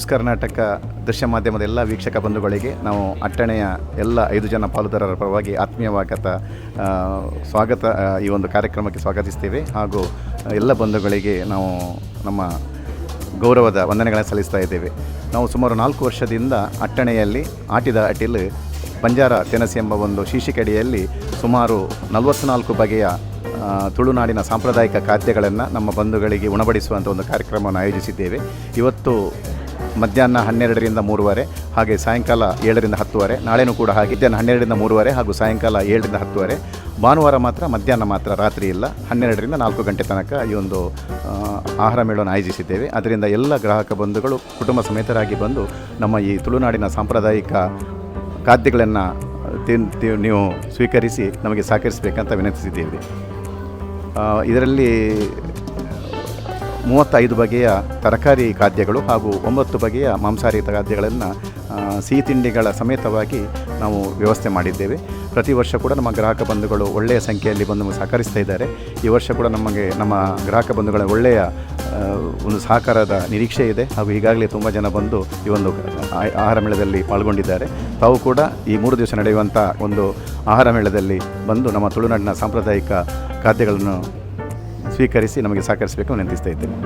News Karnataka ದೃಶ್ಯ ಮಾಧ್ಯಮದ ಎಲ್ಲ ವೀಕ್ಷಕ ಬಂಧುಗಳಿಗೆ ನಾವು ಅಟ್ಟಣೆಯ ಎಲ್ಲ 5 ಜನ ಪಾಲುದಾರರ ಪರವಾಗಿ ಆತ್ಮೀಯವಾದ ಸ್ವಾಗತ ಈ ಒಂದು ಕಾರ್ಯಕ್ರಮಕ್ಕೆ ಸ್ವಾಗತಿಸ್ತೇವೆ. ಹಾಗೂ ಎಲ್ಲ ಬಂಧುಗಳಿಗೆ ನಾವು ನಮ್ಮ ಗೌರವದ ವಂದನೆಗಳನ್ನು ಸಲ್ಲಿಸ್ತಾ ಇದ್ದೇವೆ. ನಾವು ಸುಮಾರು 4 ವರ್ಷದಿಂದ ಅಟ್ಟಣೆಯಲ್ಲಿ ಆಟಿದ ಅಟಿಲ್ ಬಂಜಾರ ತೆನಸಿ ಎಂಬ ಒಂದು ಶೀರ್ಷಿಕೆಯಡಿಯಲ್ಲಿ ಸುಮಾರು 44 ಬಗೆಯ ತುಳುನಾಡಿನ ಸಾಂಪ್ರದಾಯಿಕ ಖಾದ್ಯಗಳನ್ನು ನಮ್ಮ ಬಂಧುಗಳಿಗೆ ಉಣಬಡಿಸುವಂಥ ಒಂದು ಕಾರ್ಯಕ್ರಮವನ್ನು ಆಯೋಜಿಸಿದ್ದೇವೆ. ಇವತ್ತು ಮಧ್ಯಾಹ್ನ 12ರಿಂದ 3:30 ಹಾಗೆ ಸಾಯಂಕಾಲ 7ರಿಂದ 10:30. ನಾಳೆನೂ ಕೂಡ ಹಾಗೆ ಮಧ್ಯಾಹ್ನ 12ರಿಂದ 3:30 ಹಾಗೂ ಸಾಯಂಕಾಲ 7ರಿಂದ 10:30. ಭಾನುವಾರ ಮಾತ್ರ ಮಧ್ಯಾಹ್ನ ಮಾತ್ರ, ರಾತ್ರಿ ಇಲ್ಲ. 12ರಿಂದ 4 ಗಂಟೆ ತನಕ ಈ ಒಂದು ಆಹಾರ ಮೇಳವನ್ನು ಆಯೋಜಿಸಿದ್ದೇವೆ. ಅದರಿಂದ ಎಲ್ಲ ಗ್ರಾಹಕ ಬಂಧುಗಳು ಕುಟುಂಬ ಸಮೇತರಾಗಿ ಬಂದು ನಮ್ಮ ಈ ತುಳುನಾಡಿನ ಸಾಂಪ್ರದಾಯಿಕ ಖಾದ್ಯಗಳನ್ನು ನೀವು ಸ್ವೀಕರಿಸಿ ನಮಗೆ ಸಹಕರಿಸಬೇಕಂತ ವಿನಂತಿಸಿದ್ದೇವೆ. ಇದರಲ್ಲಿ 35 ಬಗೆಯ ತರಕಾರಿ ಖಾದ್ಯಗಳು ಹಾಗೂ 9 ಬಗೆಯ ಮಾಂಸಾಹಾರಿ ಖಾದ್ಯಗಳನ್ನು ಸಿಹಿ ತಿಂಡಿಗಳ ಸಮೇತವಾಗಿ ನಾವು ವ್ಯವಸ್ಥೆ ಮಾಡಿದ್ದೇವೆ. ಪ್ರತಿ ವರ್ಷ ಕೂಡ ನಮ್ಮ ಗ್ರಾಹಕ ಬಂಧುಗಳು ಒಳ್ಳೆಯ ಸಂಖ್ಯೆಯಲ್ಲಿ ಬಂದು ನಮಗೆ ಸಹಕರಿಸ್ತಾ ಇದ್ದಾರೆ. ಈ ವರ್ಷ ಕೂಡ ನಮ್ಮ ಗ್ರಾಹಕ ಬಂಧುಗಳ ಒಳ್ಳೆಯ ಒಂದು ಸಹಕಾರದ ನಿರೀಕ್ಷೆ ಇದೆ. ಹಾಗೂ ಈಗಾಗಲೇ ತುಂಬ ಜನ ಬಂದು ಈ ಒಂದು ಆಹಾರ ಮೇಳದಲ್ಲಿ ಪಾಲ್ಗೊಂಡಿದ್ದಾರೆ. ತಾವು ಕೂಡ ಈ 3 ದಿವಸ ನಡೆಯುವಂಥ ಒಂದು ಆಹಾರ ಮೇಳದಲ್ಲಿ ಬಂದು ನಮ್ಮ ತುಳುನಾಡಿನ ಸಾಂಪ್ರದಾಯಿಕ ಖಾದ್ಯಗಳನ್ನು ಸ್ವೀಕರಿಸಿ ನಮಗೆ ಸಹಕರಿಸಬೇಕು ವಿನಂತಿಸ್ತಾ ಇದ್ದೇನೆ.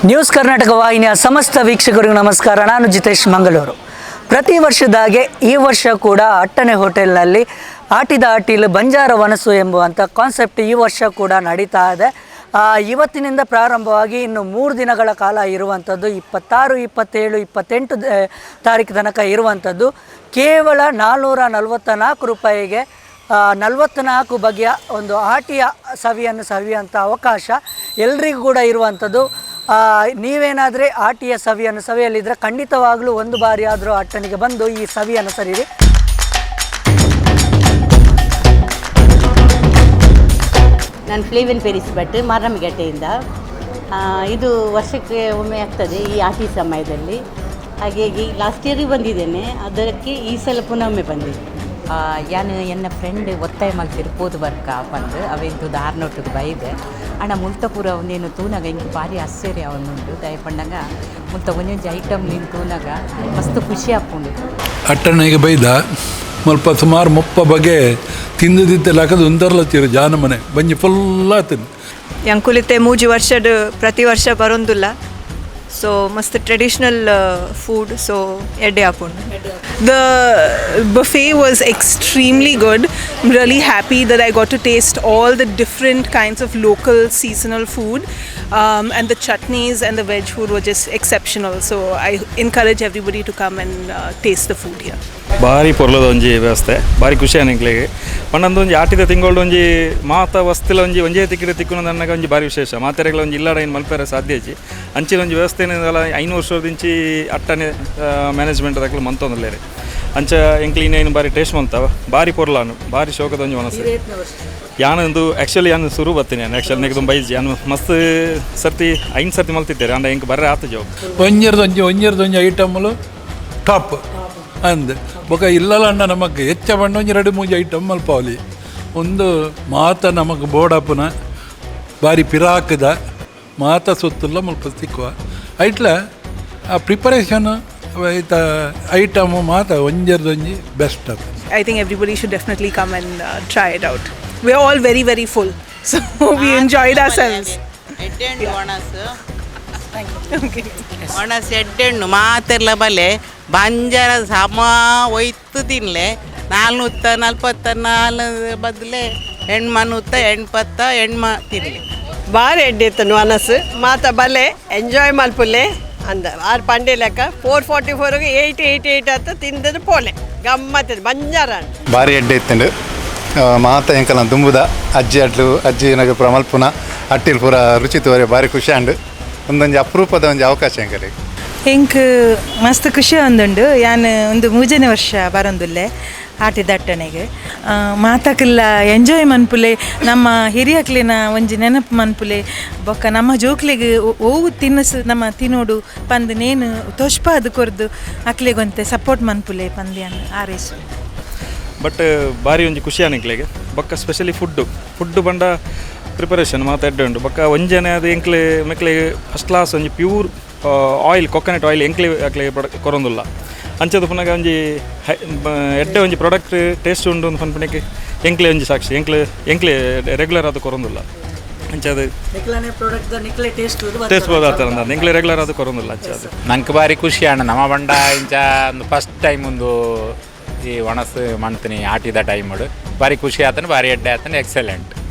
ನ್ಯೂಸ್ ಕರ್ನಾಟಕ ವಾಹಿನಿಯ ಸಮಸ್ತ ವೀಕ್ಷಕರಿಗೂ ನಮಸ್ಕಾರ. ನಾನು ಜಿತೇಶ್ ಮಂಗಳೂರು. ಪ್ರತಿ ವರ್ಷದಾಗೆ ಈ ವರ್ಷ ಕೂಡ ಅಟ್ಟಣೆ ಹೋಟೆಲ್ನಲ್ಲಿ ಆಟಿದ ಅಟಿಲ್ ಬಂಜಾರ ವನಸು ಎಂಬುವಂಥ ಕಾನ್ಸೆಪ್ಟ್ ಈ ವರ್ಷ ಕೂಡ ನಡೀತಾ ಇದೆ. ಇವತ್ತಿನಿಂದ ಪ್ರಾರಂಭವಾಗಿ ಇನ್ನು 3 ದಿನಗಳ ಕಾಲ ಇರುವಂಥದ್ದು. 26, 27, 28 ತಾರೀಕು ತನಕ ಇರುವಂಥದ್ದು. ಕೇವಲ 444 ರೂಪಾಯಿಗೆ 44 ಬಗೆಯ ಒಂದು ಆಟಿಯ ಸವಿಯನ್ನು ಸವಿಯುವಂಥ ಅವಕಾಶ ಎಲ್ರಿಗೂ ಕೂಡ ಇರುವಂಥದ್ದು. ನೀವೇನಾದರೆ ಆಟಿಯ ಸವಿಯನ್ನು ಸವಿಯಲಿದ್ದರೆ ಖಂಡಿತವಾಗಲೂ ಒಂದು ಬಾರಿ ಆದರೂ ಅಟ್ಟಣಿಗೆ ಬಂದು ಈ ಸವಿಯನ್ನು ಸರಿರಿ. ನಾನು ಫ್ಲೇವನ್ ಪೆರಿಸ್ ಭಟ್ ಮಾರಮ್ಮಗಟ್ಟೆಯಿಂದ. ಇದು ವರ್ಷಕ್ಕೆ ಒಮ್ಮೆ ಆಗ್ತದೆ ಈ ಆಟಿ ಸಮಯದಲ್ಲಿ. ಹಾಗಾಗಿ ಲಾಸ್ಟ್ ಇಯರಿಗೆ ಬಂದಿದ್ದೇನೆ, ಅದಕ್ಕೆ ಈ ಸಲ ಪುನಃ ಒಮ್ಮೆ ಬಂದಿದ್ದೆ. ಯಾನು ಎನ್ನ ಫ್ರೆಂಡ್ ಒತ್ತಾಯ ಮಲ್ತಿರು ಪೋದು ಬರ್ಕ ಬಂದು ಅವೆಂತು ದಾರ್ನೊಟ್ಟಿಗೆ ಬೈದೆ ಅಣ್ಣ ಮುಲ್ತಪುರ ಒಂದೇನು ತೂನಾಗ ಹಿಂಗೆ ಭಾರಿ ಆಶ್ಚರ್ಯ ಅವನುಂಟು ದಯಪಂಡಾಗ ಮುಲ್ತ ಒಂದೊಂದು ಐಟಮ್ ನೀನು ತೂನಾಗ ಮಸ್ತ್ ಖುಷಿ ಹಾಕ್ಕೊಂಡು ಅಟ್ಟಣೆಗೆ ಬೈದ ಸ್ವಲ್ಪ ಸುಮಾರು 30 ಬಗೆ ತಿಂದಿದ್ದೆಲ್ಲ ಒಂದರ್ಲತ್ತಿರು ಜಾನ ಮನೆ ಬಂಜಿ ಫುಲ್ ಆತನು ಎಂಕುಲಿತೆ 3 ವರ್ಷದ ಪ್ರತಿ ವರ್ಷ ಬರೋದಿಲ್ಲ. ಸೊ ಮಸ್ತ್ ಟ್ರೆಡಿಷನಲ್ ಫುಡ್. ಸೊ ಎಡ್ಡೆ ಹಾಕೊಂಡು the buffet was extremely good. I'm really happy that I got to taste all the different kinds of local seasonal food, and the chutneys and the veg food were just exceptional. So I encourage everybody to come and taste the food here. ಭಾರಿ ಪೊರ್ಲದ ಒಂಜಿ ವ್ಯವಸ್ಥೆ ಭಾರಿ ಖುಷಿ ಅನಿಕ್ಲಿಗೆ ಪಂಡಂದು ಒಂಜಿ ಆಟಿದ ತಿಂಗಳು ಒಂಜಿ ಮಾತ ವಸ್ತಿಲ ಒಂಜೇ ತಿಕ್ಕಿರ ತಿಕ್ಕುನ ನನಗೆ ಒಂಜಿ ಭಾರಿ ವಿಶೇಷ ಮಾತೆರೆಗಳ ಒಂಜಿ ಇಲ್ಲಾಡ ಏನು ಮಲ್ಪೇರೆ ಸಾಧ್ಯ ಇಜ್ಜಿ ಅಂಚಿನ ಒಂಜಿ ವ್ಯವಸ್ಥೆ ಏನಿದಲ್ಲ 500 ವರ್ಷದಿಂಚಿ ಅಟ್ಟನೆ ಮ್ಯಾನೇಜ್ಮೆಂಟ್ ಅದಕ್ಕೆ ಮಂತೊಂದಲ್ಲೇ ರೀ ಅಂಚ ಎಂಕ್ಲಿನ ಏನು ಭಾರಿ ಟೇಸ್ಟ್ ಮಂತಾವ ಭಾರಿ ಪೊರ್ಲಾನು ಭಾರಿ ಶೋಕದ ಒಂಜಿ ಮನಸ್ಸು ಯಾನೊಂದು ಆ್ಯಕ್ಚುಲಿ ಯಾನು ಶುರು ಬರ್ತೀನಿ ನಾನು ಆ್ಯಕ್ಚುಲಿ ನೆಗದು ಬೈಜಿ ಯಾನು ಮಸ್ತ್ ಸರ್ತಿ 5 ಸರ್ತಿ ಮಲ್ತಿದ್ದೇನೆ ಅಂಡ ಹೆಂಗೆ ಬರ್ರೆ ಆತ ಜೋಬ್ ಒಂಜಿ ಐಟಮ್ಲು ಟಾಪ್ ಅಂದ್ ಬೊಕ ಇಲ್ಲಲ್ಲ ಅಣ್ಣ ನಮಗೆ ಹೆಚ್ಚ ಬಣ್ಣ 2-3 ಐಟಮ್ ಮಲ್ಪಾವಲಿ ಒಂದು ಮಾತ ನಮಗೆ ಬೋಡಪ್ಪನ ಭಾರಿ ಪಿರಾಕದ ಮಾತ ಸೊತ್ತುಲ್ಲ ಮಲ್ಪ ಸಿಕ್ಕುವ ಐಟ್ಲ ಆ ಪ್ರಿಪರೇಷನ್ ಐಟಮು ಮಾತ ಒಂಜಿ ಬೆಸ್ಟ್ ಅದು. I think everybody should definitely come and try it out. We're all very, very full. So we enjoyed ourselves. ಎಡ್ಡೆಣ್ಣು ಒಣಸ್ ಎಡ್ಡೆಣ್ಣು ಮಾತೆಲ್ಲ ಬಲೆ ಬಂಜಾರ ಸಮ ಒಯ್ತು ತಿನ್ಲೆ 444 ಬದಲೇ ಹೆಣ್ಮನುತ್ತ 80 ಹೆಣ್ಮ ತಿನ್ಲಿ ಬಾರಿ ಎಡ್ಡೆತ್ತನು ಅನಸು ಮಾತ ಬಲೆ ಎಂಜಾಯ್ ಮಲ್ಪುಲ್ಲೆ ಅಂದ ಆರು ಪಂಡೆ ಲೆಕ್ಕ 444ಗೆ 888 ಅಂತ ತಿಂದದ್ದು ಪೋಲೆ ಗಮ್ಮತ್ತದ ಬಂಜಾರ ಭಾರಿ ಎಡ್ಡೆ ಇತ್ತಂಡು ಮಾತ ಎಂಕಲ ದುಂಬುದ ಅಜ್ಜಿ ನಗ ಪುರ ಮಲ್ಪುನ ಅಟ್ಟಿಲ್ ಪೂರ ರುಚಿ ತೋರೆ ಭಾರಿ ಖುಷಿ ಅಂಡು ಒಂದೊಂದು ಅಪರೂಪದ ಒಂದು ಅವಕಾಶ ಹೆಂಗೆ ಹೆಂಗೆ ಮಸ್ತ್ ಖುಷಿ ಒಂದುಂಡು ಯಾನು ಒಂದು 3ನೇ ವರ್ಷ ಬರೋದಿಲ್ಲೆ ಆಟಿದಟ್ಟಣೆಗೆ ಮಾತಕ್ಕೆಲ್ಲ ಎಂಜಾಯ್ ಮನ್ಪುಲೆ ನಮ್ಮ ಹಿರಿಯಕ್ಲಿನ ಒಂಜಿ ನೆನಪು ಮನ್ಪುಲೆ ಬೊಕ್ಕ ನಮ್ಮ ಜೋಕ್ಲಿಗೆ ಓವು ತಿನ್ನಸು ನಮ್ಮ ತಿನ್ನೋಡು ಪಂದು ನೇನು ತೊಷ್ಪಾದು ಕೊರ್ದು ಅಕ್ಲಿಗೊಂತೆ ಸಪೋರ್ಟ್ ಮನ್ಪುಲೆ ಪಂದ್ಯನ್ ಆರೇಸು. ಬಟ್ ಭಾರಿ ಒಂಜಿ ಖುಷಿ ಅನಿಕ್ಲೆಗೆ ಬೊಕ್ಕ ಸ್ಪೆಷಲಿ ಫುಡ್ ಬಂಡ ಪ್ರಿಪರೇಷನ್ ಮಾತಾಡ್ಡೆ ಉಂಡು ಬೊಕ್ಕ ಒಂಜನೆ ಅದು ಎಂಕ್ಲೆ ಮೆಕ್ಲೆ ಫಸ್ಟ್ ಕ್ಲಾಸ್ ಒಂಜಿ ಪ್ಯೂರ್ ಆಯಿಲ್ ಕೊಕೊನಟ್ ಆಯಿಲ್ ಎಂಕ್ಲೆ ಅಕ್ಲೆ ಕೊರೊಂದುಲ್ಲ ಅಂಚದು ಪುನಗ ಒಂಜಿ ಎಡ್ಡೆ ಒಂಜಿ ಪ್ರಾಡಕ್ಟ್ ಟೇಸ್ಟ್ ಉಂಡು ಒಂದು ಪನ್ಪಣಿಕೆ ಎಂಕ್ಲೆ ಒಂಜಿ ಸಾಕ್ಷಿ ಎಂಕ್ಲೆ ರೆಗ್ಯುಲರ್ ಅದು ಕೊರೊಂದುಲ್ಲ ಅಂಚದು ಟೇಸ್ಟ್ ಬೋದಾಗ್ತದೆ ಅಂದ ಎಂಕ್ಲೆ ರೆಗ್ಯುಲರ್ ಅದು ಕೊರೊಂದುಲ್ಲ ಅಂಚದು ನಂಗೆ ಭಾರಿ ಖುಷಿ ಅಣ್ಣ ನಮ್ಮ ಬಂಡ ಇಂಚ ಒಂದು ಫಸ್ಟ್ ಟೈಮ್ ಒಂದು ಈ ಒಣಸು ಮಾಡ್ತೀನಿ ಆಟಿದ ಟೈಮ್ ಭಾರಿ ಖುಷಿ ಆತನ ಭಾರಿ ಎಡ್ಡೆ ಆತನ ಎಕ್ಸಲೆಂಟ್.